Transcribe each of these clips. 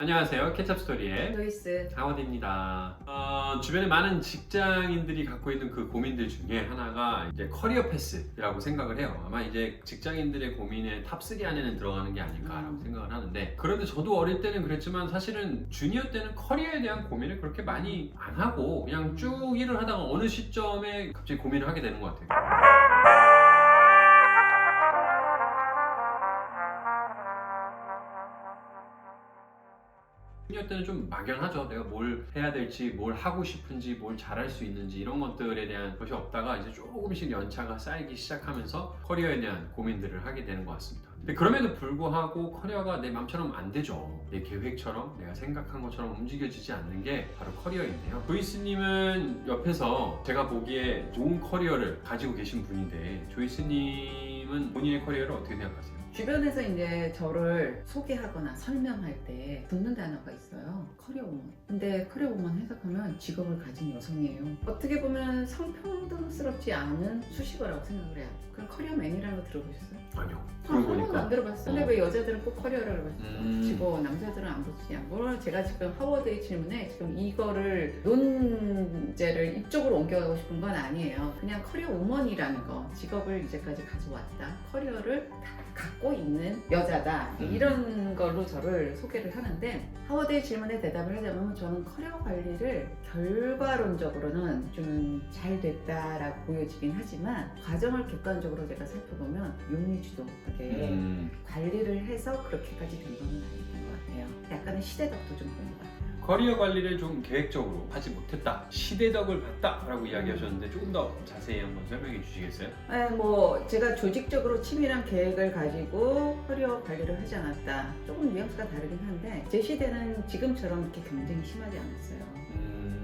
안녕하세요. 케첩스토리의 루이스. 하워드입니다. 주변에 많은 직장인들이 갖고 있는 그 고민들 중에 하나가 이제 커리어 패스라고 생각을 해요. 아마 이제 직장인들의 고민의 탑3 안에는 들어가는 게 아닐까라고 생각을 하는데, 그런데 저도 어릴 때는 그랬지만 사실은 주니어 때는 커리어에 대한 고민을 그렇게 많이 안 하고 그냥 쭉 일을 하다가 어느 시점에 갑자기 고민을 하게 되는 것 같아요. 주니어 때는 좀 막연하죠. 내가 뭘 해야 될지, 뭘 하고 싶은지, 뭘 잘할 수 있는지 이런 것들에 대한 것이 없다가 이제 조금씩 연차가 쌓이기 시작하면서 커리어에 대한 고민들을 하게 되는 것 같습니다. 근데 그럼에도 불구하고 커리어가 내 맘처럼 안 되죠. 내 계획처럼, 내가 생각한 것처럼 움직여지지 않는 게 바로 커리어인데요. 조이스님은 옆에서 제가 보기에 좋은 커리어를 가지고 계신 분인데, 조이스님은 본인의 커리어를 어떻게 생각하세요? 주변에서 이제 저를 소개하거나 설명할 때 붙는 단어가 있어요. 커리어우먼. 근데 커리어우먼 해석하면 직업을 가진 여성이에요. 어떻게 보면 성평등스럽지 않은 수식어라고 생각을 해요. 그럼 커리어맨이라는 거 들어보셨어요? 아니요. 한 번도 안 들어봤어요. 근데 왜 여자들은 꼭 커리어라고 하시고 남자들은 안 붙이냐? 물론 제가 지금 하워드의 질문에 지금 이거를 논제를 이쪽으로 옮겨가고 싶은 건 아니에요. 그냥 커리어 우먼이라는 거, 직업을 이제까지 가져왔다, 커리어를 다 갖고 있는 여자다, 이런 걸로 저를 소개를 하는데, 하워드의 질문에 대답을 하자면 저는 커리어 관리를 결과론적으로는 좀 잘 됐다라고 보여지긴 하지만 과정을 객관적으로 제가 살펴보면 용의주도하게 관리를 해서 그렇게까지 된 건 아닌 것 같아요. 약간의 시대덕도 좀 본 것 같아요. 커리어 관리를 좀 계획적으로 하지 못했다, 시대덕을 봤다라고 이야기하셨는데 조금 더 자세히 한번 설명해 주시겠어요? 네, 뭐 제가 조직적으로 치밀한 계획을 가지고 커리어 관리를 하지 않았다, 조금 뉘앙스가 다르긴 한데 제 시대는 지금처럼 이렇게 경쟁이 심하지 않았어요.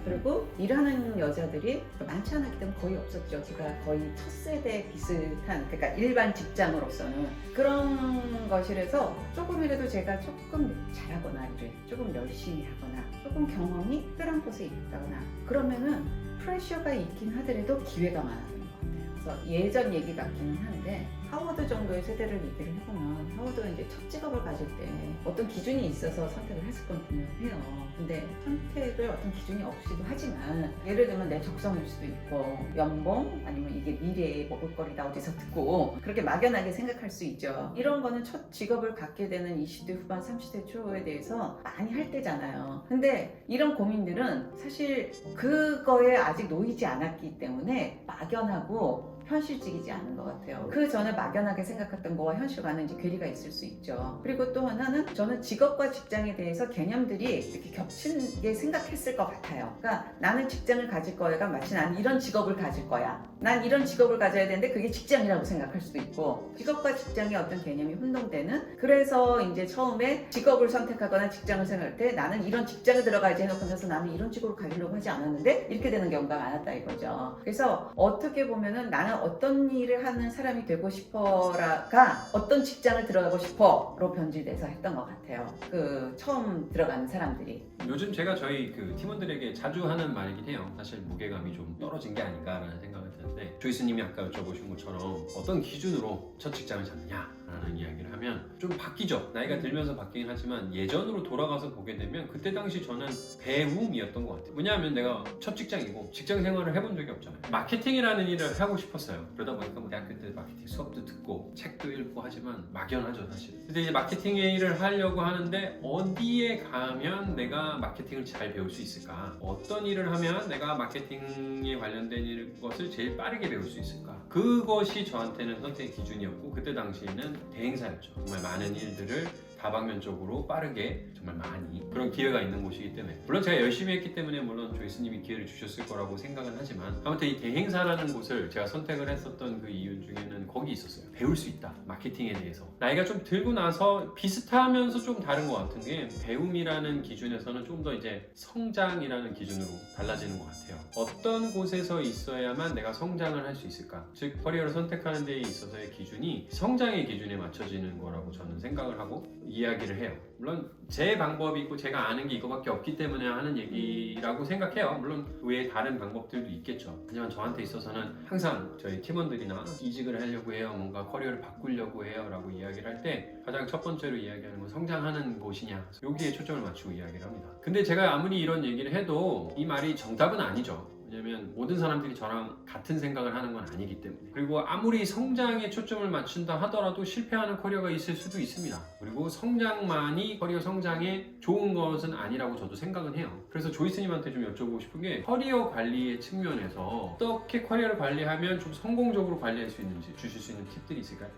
그리고 일하는 여자들이 많지 않았기 때문에 거의 없었죠. 제가 거의 첫 세대 비슷한, 그러니까 일반 직장으로서는 그런 것이라서 조금이라도 제가 조금 잘하거나 일을 조금 열심히 하거나 조금 경험이 특별한 곳에 있다거나 그러면은 프레셔가 있긴 하더라도 기회가 많아지는 것 같아요. 그래서 예전 얘기 같기는 한데, 하워드 정도의 세대를 얘기를 해보면 하워드가 이제 첫 직업을 가질 때 어떤 기준이 있어서 선택을 했을 건 분명해요. 근데 선택을 어떤 기준이 없이도 하지만, 예를 들면 내 적성일 수도 있고 연봉, 아니면 이게 미래의 먹을거리다 어디서 듣고 그렇게 막연하게 생각할 수 있죠. 이런 거는 첫 직업을 갖게 되는 20대 후반 30대 초에 대해서 많이 할 때잖아요. 근데 이런 고민들은 사실 그거에 아직 놓이지 않았기 때문에 막연하고 현실적이지 않은 것 같아요. 그 전에 막연하게 생각했던 거와 현실과는 이제 괴리가 있을 수 있죠. 그리고 또 하나는 저는 직업과 직장에 대해서 개념들이 이렇게 겹치게 생각했을 것 같아요. 그러니까 나는 직장을 가질 거야가 마치 나는 이런 직업을 가질 거야, 난 이런 직업을 가져야 되는데 그게 직장이라고 생각할 수도 있고, 직업과 직장의 어떤 개념이 혼동되는, 그래서 이제 처음에 직업을 선택하거나 직장을 생각할 때 나는 이런 직장에 들어가야지 해놓고 나서 나는 이런 직업을 가지려고 하지 않았는데 이렇게 되는 경우가 많았다 이거죠. 그래서 어떻게 보면은 나는 어떤 일을 하는 사람이 되고 싶어라가 어떤 직장을 들어가고 싶어로 변질돼서 했던 것 같아요. 그 처음 들어가는 사람들이. 요즘 제가 저희 그 팀원들에게 자주 하는 말이긴 해요. 사실 무게감이 좀 떨어진 게 아닌가라는 생각을 드는데, 조이스님이 아까 여쭤보신 것처럼 어떤 기준으로 첫 직장을 잡느냐라는 이야기를 하면 좀 바뀌죠. 나이가 들면서 바뀌긴 하지만 예전으로 돌아가서 보게 되면 그때 당시 저는 배움이었던 것 같아요. 왜냐하면 내가 첫 직장이고 직장 생활을 해본 적이 없잖아요. 마케팅이라는 일을 하고 싶었어요. 그러다 보니까 뭐 대학교 때 마케팅 수업도 듣고 책도 읽고 하지만 막연하죠 사실. 근데 이제 마케팅 일을 하려고 하는데 어디에 가면 내가 마케팅을 잘 배울 수 있을까? 어떤 일을 하면 내가 마케팅에 관련된 것을 제일 빠르게 배울 수 있을까? 그것이 저한테는 선택의 기준이었고, 그때 당시에는 대행사였죠. 정말 많은 일들을 다방면적으로 빠르게 정말 많이 그런 기회가 있는 곳이기 때문에, 물론 제가 열심히 했기 때문에 물론 조이스님이 기회를 주셨을 거라고 생각은 하지만, 아무튼 이 대행사라는 곳을 제가 선택을 했었던 그 이유 중에는 거기 있었어요. 배울 수 있다, 마케팅에 대해서. 나이가 좀 들고 나서 비슷하면서 좀 다른 것 같은 게, 배움이라는 기준에서는 좀 더 이제 성장이라는 기준으로 달라지는 것 같아요. 어떤 곳에서 있어야만 내가 성장을 할 수 있을까? 즉 커리어를 선택하는 데 있어서의 기준이 성장의 기준에 맞춰지는 거라고 저는 생각을 하고 이야기를 해요. 물론 제 방법이 있고 제가 아는 게 이거밖에 없기 때문에 하는 얘기라고 생각해요. 물론 외에 다른 방법들도 있겠죠. 하지만 저한테 있어서는 항상 저희 팀원들이나 이직을 하려고 해요, 뭔가 커리어를 바꾸려고 해요 라고 이야기를 할 때 가장 첫 번째로 이야기하는 건 성장하는 곳이냐, 여기에 초점을 맞추고 이야기를 합니다. 근데 제가 아무리 이런 얘기를 해도 이 말이 정답은 아니죠. 왜냐면 모든 사람들이 저랑 같은 생각을 하는 건 아니기 때문에. 그리고 아무리 성장에 초점을 맞춘다 하더라도 실패하는 커리어가 있을 수도 있습니다. 그리고 성장만이 커리어 성장에 좋은 것은 아니라고 저도 생각은 해요. 그래서 조이스님한테 좀 여쭤보고 싶은 게 커리어 관리의 측면에서 어떻게 커리어를 관리하면 좀 성공적으로 관리할 수 있는지 주실 수 있는 팁들이 있을까요?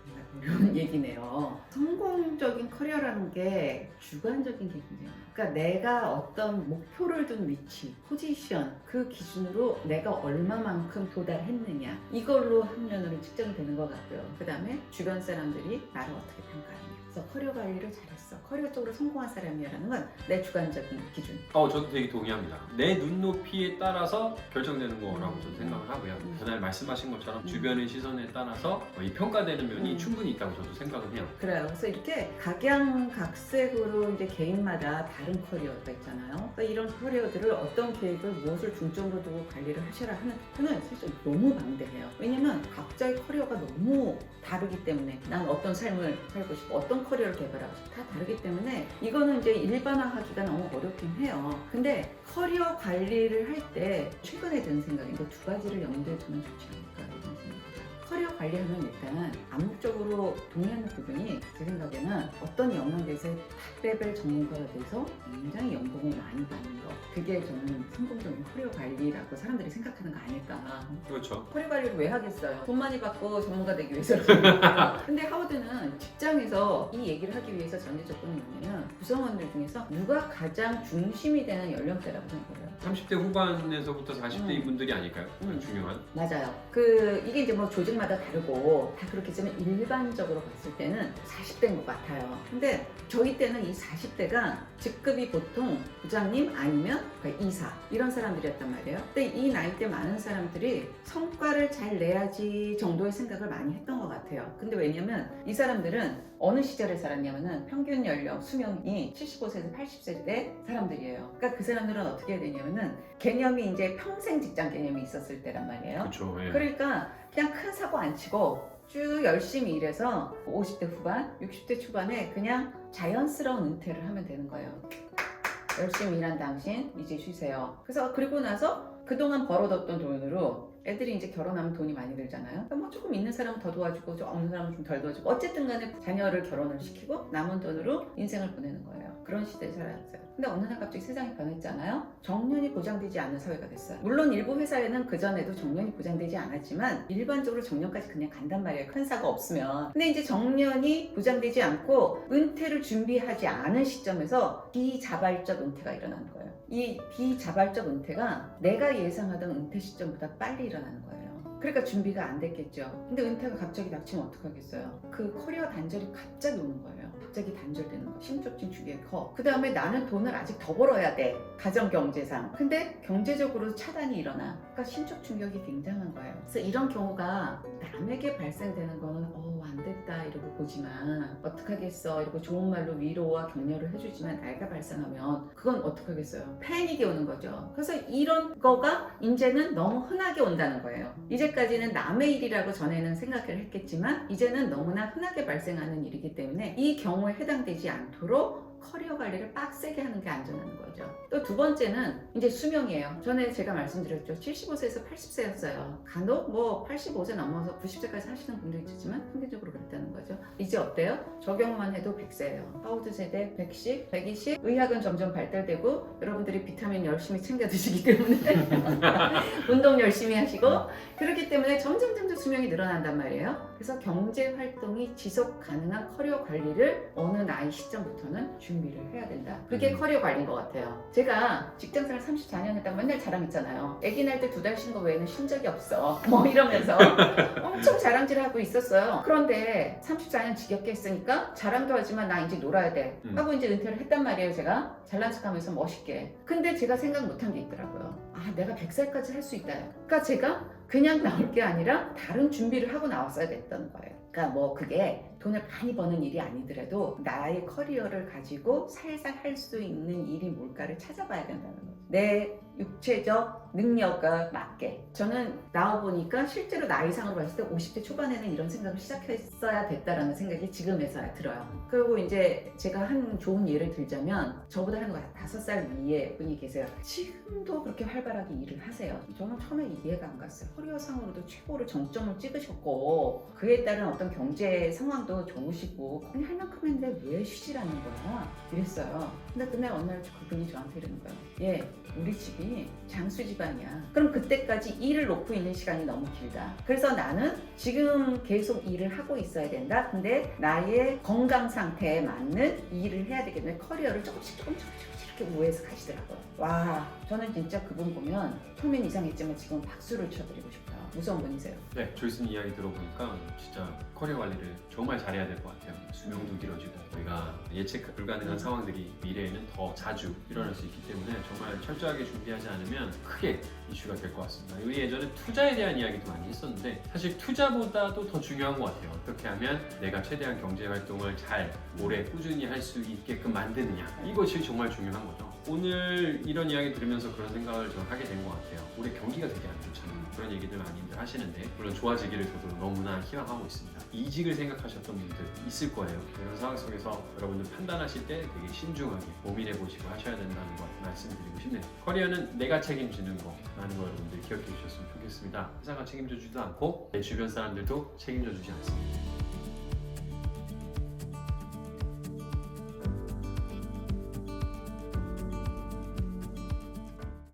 이런 얘기네요. 성공적인 커리어라는 게 주관적인 게 굉장히 많아요. 그러니까 내가 어떤 목표를 둔 위치, 포지션, 그 기준으로 내가 얼마만큼 도달했느냐, 이걸로 한면으로 측정이 되는 것 같고요. 그 다음에 주변 사람들이 나를 어떻게 평가하느냐. 그래서 커리어 관리를 잘했어, 커리어 쪽으로 성공한 사람이라는 건 내 주관적인 기준. 저도 되게 동의합니다. 내 눈높이에 따라서 결정되는 거라고 저도 생각을 하고요. 그날 말씀하신 것처럼 주변의 시선에 따라서 이 평가되는 면이 충분히 있다고 저도 생각을 해요. 그래요. 그래서 이렇게 각양각색으로 이제 개인마다 다른 커리어가 있잖아요. 그러니까 이런 커리어들을 어떤 계획을 무엇을 중점으로 두고 관리를 하셔라 하는 표현은 사실 너무 방대해요. 왜냐면 각자의 커리어가 너무 다르기 때문에 난 어떤 삶을 살고 싶고 어떤 커리어를 개발하고 싶고 다 다르기 때문에 이거는 이제 일반화하기가 너무 어렵긴 해요. 근데 커리어 관리를 할 때 최근에 드는 생각이 이거 두 가지를 염두에 두면 좋지 않을까 이런 생각입니다. 커리어 관리하면 일단 암묵적으로 동의하는 부분이 제 생각에는 어떤 영역에서 탑레벨 전문가가 돼서 굉장히 연봉을 많이 받는 거, 그게 저는 성공적인 커리어 관리라고 사람들이 생각하는 거 아닐까. 그렇죠. 커리어 관리를 왜 하겠어요? 돈 많이 받고 전문가 되기 위해서. 근데 하워드는 직장에서 이 얘기를 하기 위해서 전제 조건이 뭐냐면 구성원들 중에서 누가 가장 중심이 되는 연령대라고 생각해요. 30대 후반에서부터 40대인 분들이 아닐까요? 중요한. 맞아요. 이게 이제 뭐 조직마다 다르고 다 그렇겠지만 일반적으로 봤을 때는 40대인 것 같아요. 근데 저희 때는 이 40대가 직급이 보통 부장님 아니면 이사 이런 사람들이었단 말이에요. 근데 이 나이대 많은 사람들이 성과를 잘 내야지 정도의 생각을 많이 했던 것 같아요. 근데 왜냐면 이 사람들은 어느 시절에 살았냐면은 평균 연령 수명이 75세에서 80세대 사람들이에요. 그러니까 그 사람들은 어떻게 해야 되냐면은 개념이 이제 평생 직장 개념이 있었을 때란 말이에요. 그렇죠. 예. 그러니까 그냥 큰 사고 안 치고 쭉 열심히 일해서 50대 후반, 60대 초반에 그냥 자연스러운 은퇴를 하면 되는 거예요. 열심히 일한 당신 이제 쉬세요. 그래서 그리고 나서 그동안 벌어뒀던 돈으로 애들이 이제 결혼하면 돈이 많이 들잖아요. 뭐 조금 있는 사람은 더 도와주고 좀 없는 사람은 좀 덜 도와주고 어쨌든 간에 자녀를 결혼을 시키고 남은 돈으로 인생을 보내는 거예요. 그런 시대에 살았어요. 근데 어느 날 갑자기 세상이 변했잖아요. 정년이 보장되지 않는 사회가 됐어요. 물론 일부 회사에는 그전에도 정년이 보장되지 않았지만 일반적으로 정년까지 그냥 간단 말이에요. 큰 사고 없으면. 근데 이제 정년이 보장되지 않고 은퇴를 준비하지 않은 시점에서 비자발적 은퇴가 일어나는 거예요. 이 비자발적 은퇴가 내가 예상하던 은퇴 시점보다 빨리 일어나는 거예요. 그러니까 준비가 안 됐겠죠. 근데 은퇴가 갑자기 닥치면 어떡하겠어요. 그 커리어 단절이 갑자기 오는 거예요. 갑자기 단절되는 거. 심적진 충격이 커. 그 다음에 나는 돈을 아직 더 벌어야 돼. 가정 경제상. 근데 경제적으로 차단이 일어나. 그러니까 심적 충격이 굉장한 거예요. 그래서 이런 경우가 남에게 발생되는 거는 안 됐다 이러고 보지만 어떡하겠어 이러고 좋은 말로 위로와 격려를 해주지만 나이가 발생하면 그건 어떡하겠어요. 패닉이 오는 거죠. 그래서 이런 거가 이제는 너무 흔하게 온다는 거예요. 이제까지는 남의 일이라고 전에는 생각을 했겠지만 이제는 너무나 흔하게 발생하는 일이기 때문에 이 경우에 해당되지 않도록 커리어 관리를 빡세게 하는 게 안전한 거죠. 또 두 번째는 이제 수명이에요. 전에 제가 말씀드렸죠. 75세에서 80세였어요. 간혹 뭐 85세 넘어서 90세까지 사시는 분도 있지만 평균적으로 그랬다는 거죠. 이제 어때요? 저 경우만 해도 100세예요. 하워드 세대 110, 120. 의학은 점점 발달되고 여러분들이 비타민 열심히 챙겨 드시기 때문에 운동 열심히 하시고 그렇기 때문에 점점 수명이 늘어난단 말이에요. 그래서 경제 활동이 지속 가능한 커리어 관리를 어느 나이 시점부터는 준비를 해야 된다. 그게 커리어 관리인 것 같아요. 제가 직장생활 34년 했다고 맨날 자랑했잖아요. 아기 날 때 2달 쉰 거 외에는 쉰 적이 없어. 뭐 이러면서 엄청 자랑질하고 있었어요. 그런데 34년 지겹게 했으니까 자랑도 하지만 나 이제 놀아야 돼 하고 이제 은퇴를 했단 말이에요. 제가 잘난 척하면서 멋있게. 근데 제가 생각 못한 게 있더라고요. 내가 100살까지 할 수 있다. 그러니까 제가 그냥 나올 게 아니라 다른 준비를 하고 나왔어야 됐던 거예요. 그러니까 뭐 그게 돈을 많이 버는 일이 아니더라도 나의 커리어를 가지고 살살 할 수 있는 일이 뭘까를 찾아봐야 된다는 거죠. 내 육체적 능력과 맞게. 저는 나와보니까 실제로 나이상으로 봤을 때 50대 초반에는 이런 생각을 시작했어야 됐다라는 생각이 지금에서야 들어요. 그리고 이제 제가 한 좋은 예를 들자면 저보다 한 5살 위에 분이 계세요. 지금도 그렇게 활발하게 일을 하세요. 저는 처음에 이해가 안 갔어요. 커리어상으로도 최고로 정점을 찍으셨고 그에 따른 어떤 경제 상황도 좋으시고 그냥 할 만큼 했는데 왜 쉬지라는 거야? 이랬어요. 근데 그날 어느 날 그분이 저한테 이러는 거예요. 예, 우리 집이 장수 집안이야. 그럼 그때까지 일을 놓고 있는 시간이 너무 길다. 그래서 나는 지금 계속 일을 하고 있어야 된다. 근데 나의 건강 상태에 맞는 일을 해야 되기 때문에 커리어를 조금씩 이렇게 우회해서 가시더라고요. 와, 저는 진짜 그분 보면 처음엔 이상했지만 지금 박수를 쳐드리고 싶어요. 무서운 분이세요. 네, 조이스님 이야기 들어보니까 진짜 커리어 관리를 정말 잘해야 될 것 같아요. 수명도 길어지고 우리가 예측 불가능한 상황들이 미래에는 더 자주 일어날 수 있기 때문에 정말 철저하게 준비하지 않으면 크게 이슈가 될 것 같습니다. 우리 예전에 투자에 대한 이야기도 많이 했었는데 사실 투자보다도 더 중요한 것 같아요. 어떻게 하면 내가 최대한 경제 활동을 잘 오래 꾸준히 할 수 있게끔 만드느냐, 이것이 정말 중요한 거죠. 오늘 이런 이야기 들으면서 그런 생각을 좀 하게 된 것 같아요. 올해 경기가 되게 안 좋잖아요. 그런 얘기들 많이들 하시는데 물론 좋아지기를 저도 너무나 희망하고 있습니다. 이직을 생각하셨던 분들 있을 거예요. 이런 상황 속에서 여러분들 판단하실 때 되게 신중하게 고민해 보시고 하셔야 된다는 거 말씀드리고 싶네요. 커리어는 내가 책임지는 거라는 거 여러분들 기억해 주셨으면 좋겠습니다. 회사가 책임져 주지도 않고 내 주변 사람들도 책임져 주지 않습니다.